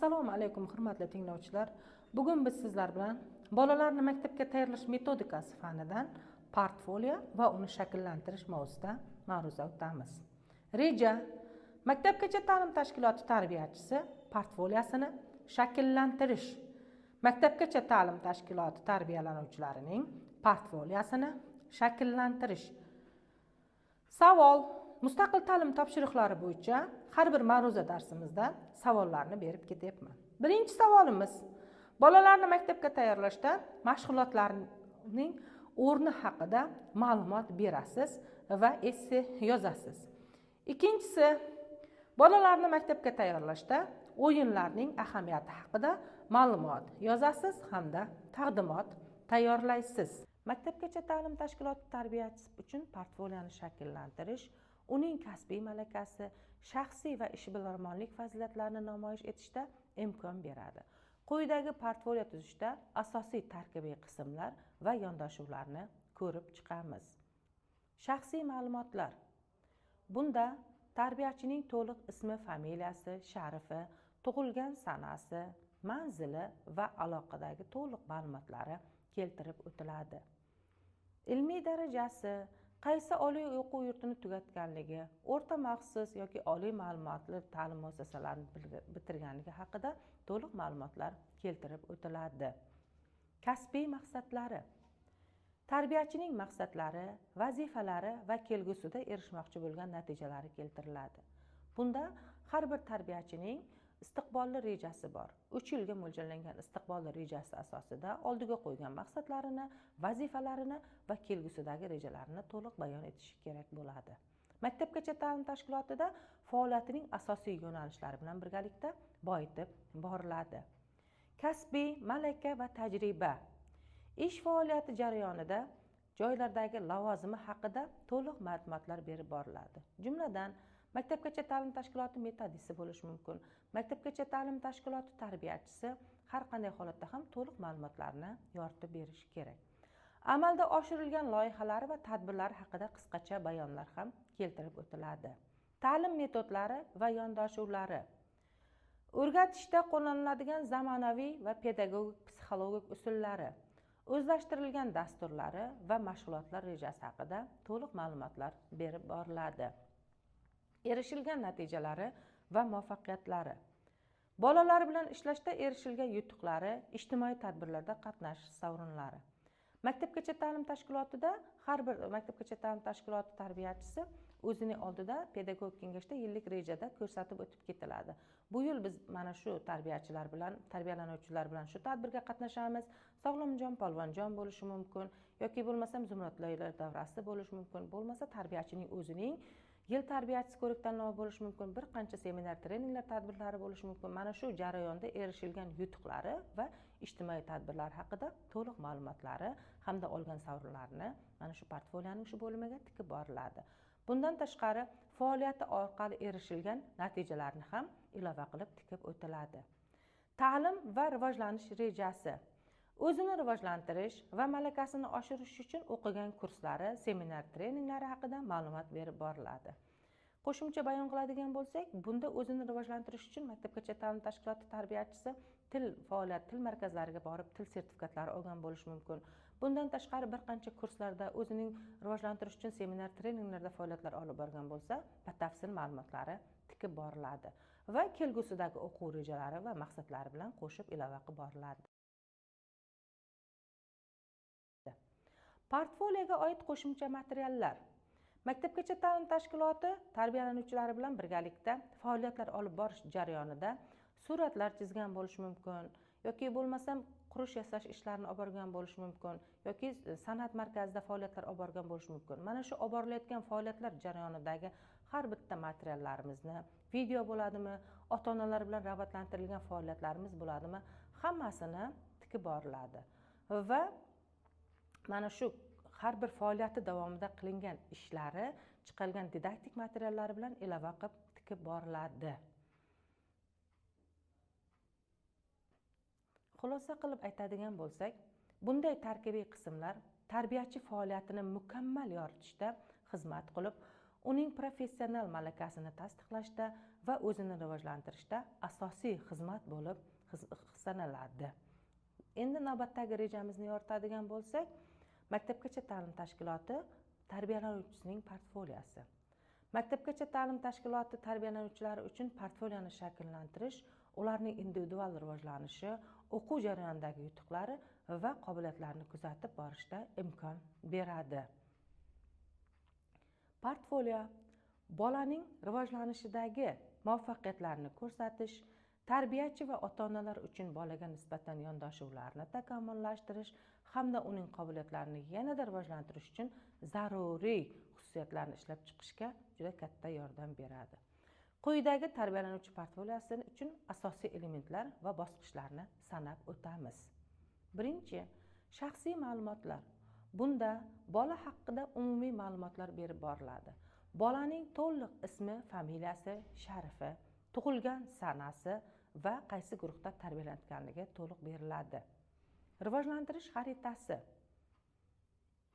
Assalomu alaykum hurmatli tinglovchilar. Bugun biz sizlar bilan bolalarni maktabga tayyorlash metodikasi fanidan portfolio va uni shakllantirish mavzusida ma'ruza o'tamiz. Reja: Maktabgacha ta'lim tashkiloti tarbiyachisi portfoliyosini shakllantirish. Maktabgacha ta'lim tashkiloti tarbiyalanuvchilarining portfoliyosini shakllantirish. Savol: Mustaqil ta'lim topshiriqlari bo'yicha har bir ma'ruza darsimizda savollarni berib ketyapman. Birinchi savolimiz: bolalarni maktabga tayyorlashda mashg'ulotlarning o'rni haqida ma'lumot berasiz va esse yozasiz. Ikkinchisi: bolalarni maktabga tayyorlashda o'yinlarning ahamiyati haqida ma'lumot yozasiz hamda taqdimot tayyorlaysiz. Maktabgacha ta'lim tashkiloti tarbiyachisi uchun portfoliyoni shakllantirish uning kasbiy malakasi, shaxsiy va ishbilarmonlik fazilatlarini namoyish etishda imkon beradi. Quyidagi portfolio tuzishda asosiy tarkibiy qismlar va yondashuvlarni ko'rib chiqamiz. Shaxsiy ma'lumotlar. Bunda tarbiyachining to'liq ismi, familiyasi, sharifi, tug'ilgan sanasi, manzili va aloqadagi to'liq ma'lumotlari keltirib o'tiladi. Ilmiy darajasi, qaysi oliy o'quv yurtini tugatganligi, o'rta maxsus yoki oliy ma'lumotli ta'lim muassasalarini bitirganligi haqida to'liq ma'lumotlar keltirib o'tiladi. Kasbiy maqsadlari. Tarbiyachining maqsadlari, vazifalari va kelgusida erishmoqchi bo'lgan natijalari keltiriladi. Bunda har bir tarbiyachining istiqbolli rejasi bor. 3 yilga mo'ljallangan istiqbolli rejasi asosida oldiga qo'ygan maqsadlarini, vazifalarini va kelgusidagi rejalarini to'liq bayon etishi kerak bo'ladi. Maktabgacha ta'lim tashkilotida faoliyatining asosiy yo'nalishlari bilan birgalikda boyitib boriladi. Kasbiy malaka va tajriba. Ish faoliyati jarayonida joylardagi lavozimi haqida to'liq ma'lumotlar berib boriladi. Jumladan, maktabgacha ta'lim tashkiloti metodisi bo'lishi mumkin. Maktabgacha ta'lim tashkiloti tarbiyachisi har qanday holatda ham to'liq ma'lumotlarni yoritib berishi kerak. Amalda oshirilgan loyihalari va tadbirlari haqida qisqacha bayonlar ham keltirib o'tiladi. Ta'lim metodlari va yondashuvlari. O'rgatishda qo'llaniladigan zamonaviy va pedagogik psixologik usullari, o'zlashtirilgan dasturlari va mashg'ulotlar rejasi haqida to'liq ma'lumotlar berib boriladi. Erishilgan natijalari va muvaffaqiyatlari. Bolalar bilan ishlashda erishilgan yutuqlari, ijtimoiy tadbirlarda qatnashish sovrinlari. Maktabgacha ta'lim tashkilotida har bir maktabgacha ta'lim tashkiloti tarbiyachisi o'zining oldida pedagogik kengashda yillik rejada ko'rsatib o'tib ketiladi. Bu yil biz mana shu tarbiyachilar bilan, tarbiyalanuvchilar bilan shu tadbirga qatnashamiz. Sog'lomjon, polvonjon bo'lishi mumkin yoki bo'lmasam zumradloylar davrasida bo'lishi mumkin, bo'lmasa tarbiyachining o'zining yil tarbiyachisi ko'rik-tanlovi bo'lishi mumkin, bir qancha seminar, treninglar tadbirlari bo'lishi mumkin. Mana shu jarayonda erishilgan yutuqlari va ijtimoiy tadbirlar haqida to'liq ma'lumotlari hamda olgan sovrinlarini mana shu portfolioning shu bo'limiga tikib boriladi. Bundan tashqari, faoliyati orqali erishilgan natijalarni ham ilova qilib tikib o'tiladi. Ta'lim va rivojlanish rejasi. O'zini rivojlantirish va malakasini oshirish uchun o'qigan kurslari, seminar, treninglari haqida ma'lumot berib boriladi. Qo'shimcha bayon qiladigan bo'lsak, bunda o'zini rivojlantirish uchun maktabgacha ta'lim tashkiloti tarbiyachisi til markazlariga borib til sertifikatlari olgan bo'lishi mumkin. Bundan tashqari bir qancha kurslarda o'zining rivojlantirish uchun seminar, treninglarda faoliyatlar olib borgan bo'lsa, batafsil ma'lumotlari tikib boriladi va kelgusidagi o'quv rejalari va maqsadlari bilan qo'shib ilova qilib boriladi. Portfolioga oid qo'shimcha materiallar. Maktabgacha ta'lim tashkiloti tarbiyalanuvchilari bilan birgalikda faoliyatlar olib borish jarayonida suratlar chizgan bo'lishi mumkin yoki bo'lmasam qurish yasash ishlarini olib borgan bo'lishi mumkin yoki san'at markazida faoliyatlar olib borgan bo'lishi mumkin. Mana shu olib borilayotgan faoliyatlar jarayonidagi har bitta materiallarimizni, video bo'ladimi, ota-onalar bilan rag'batlantirilgan faoliyatlarimiz bo'ladimi, hammasini tikib boriladi va mana shu har bir faoliyati davomida qilingan ishlari chiqargan didaktik materiallari bilan ilova qilib tikib boriladi. Xulosa qilib aytadigan bo'lsak, bunday tarkibiy qismlar tarbiyachi faoliyatini mukammal yoritishda xizmat qilib, uning professional malakasini tasdiqlashda va o'zini rivojlantirishda asosiy xizmat bo'lib sanaladi. Endi navbatdagi rejamizni yoritadigan bo'lsak, maktabgacha ta'lim tashkiloti tarbiyalanuvchisining portfoliosi. Maktabgacha ta'lim tashkiloti tarbiyalanuvchilari uchun portfoliyani shakllantirish, ularning individual rivojlanishi, o'quv jarayonidagi yutuqlari va qobiliyatlarini kuzatib borishda imkon beradi. Portfolio bolaning rivojlanishidagi muvaffaqiyatlarini ko'rsatish, tarbiyachi va ota-onalar uchun bolaga nisbatan yondashuvlarni takomillashtirish hamda uning qobiliyatlarini yanada rivojlantirish uchun zaruriy xususiyatlarni ishlab chiqishga juda katta yordam beradi. Quyidagi tarbiyalanuvchi portfoliosi uchun asosiy elementlar va bosqichlarni sanab o'tamiz. Birinchi, shaxsiy ma'lumotlar. Bunda bola haqida umumiy ma'lumotlar berib boriladi. Bolaning to'liq ismi, familiyasi, sharifi, tug'ilgan sanasi va qaysi guruhda tarbiyalanayotganligi to'liq beriladi. Rivojlantirish xaritasi.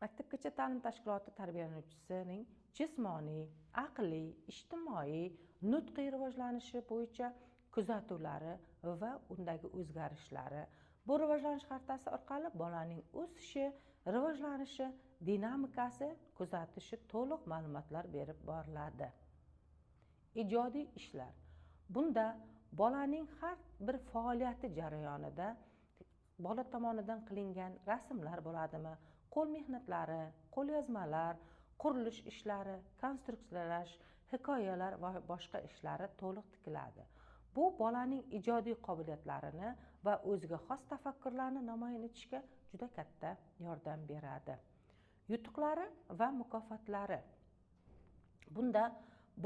Maktabgacha ta'lim tashkiloti tarbiyalanuvchisining jismoniy, aqliy, ijtimoiy, nutqiy rivojlanishi bo'yicha kuzatuvlari va undagi o'zgarishlari. Bu rivojlanish xaritasi orqali bolaning o'sishi, rivojlanishi, dinamikasi kuzatishi to'liq ma'lumotlar berib boriladi. Ijodiy ishlar. Bunda bolaning har bir faoliyati jarayonida bola tomonidan qilingan rasmlar bo'ladimi, qo'l mehnatlari, qo'lyozmalar, qurilish ishlari, konstruksiyalash, hikoyalar va boshqa ishlari to'liq tikiladi. Bu bolaning ijodiy qobiliyatlarini va o'ziga xos tafakkurlarni namoyon etishga juda katta yordam beradi. Yutuqlari va mukofotlari. Bunda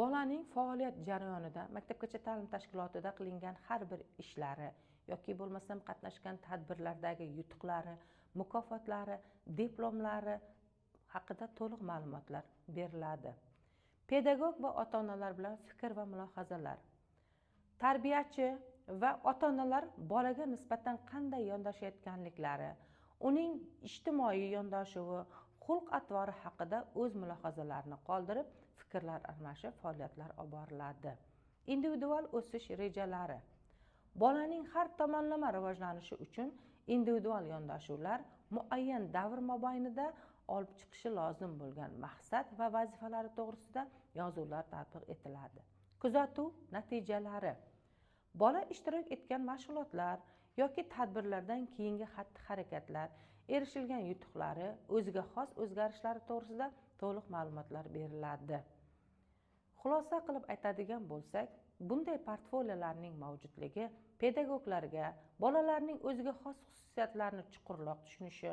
bolaning faoliyat jarayonida maktabgacha ta'lim tashkilotida qilingan har bir ishlari yoki bo'lmasam qatnashgan tadbirlardagi yutuqlari, mukofotlari, diplomlari haqida to'liq ma'lumotlar beriladi. Pedagog va ota-onalar bilan fikr va mulohazalar. Tarbiyachi va ota-onalar bolaga nisbatan qanday yondashayotganliklari, uning ijtimoiy yondashuvi, xulq-atvori haqida o'z mulohazalarini qoldirib, fikrlar almashib, faoliyatlar olib boriladi. Individual o'sish rejalari. Bolaning har tomonlama rivojlanishi uchun individual yondashuvlar muayyan davr mobaynida olib chiqishi lozim bo'lgan maqsad va vazifalari to'g'risida yozuvlar tatbiq etiladi. Kuzatuv natijalari. Bola ishtirok etgan mashg'ulotlar yoki tadbirlardan keyingi xatti-harakatlar, erishilgan yutuqlari, o'ziga xos o'zgarishlari to'g'risida to'liq ma'lumotlar beriladi. Xulosa qilib aytadigan bo'lsak, bunday portfoliolarning mavjudligi pedagoglarga bolalarning o'ziga xos xususiyatlarini chuqurroq tushunishi,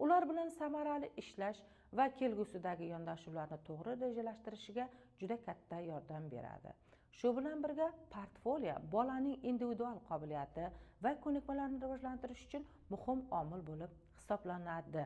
ular bilan samarali ishlash va kelgusidagi yondashuvlarni to'g'ri rejalashtirishiga juda katta yordam beradi. Shu bilan birga portfolio bolaning individual qobiliyati va ko'nikmalarini rivojlantirish uchun muhim omil bo'lib hisoblanadi.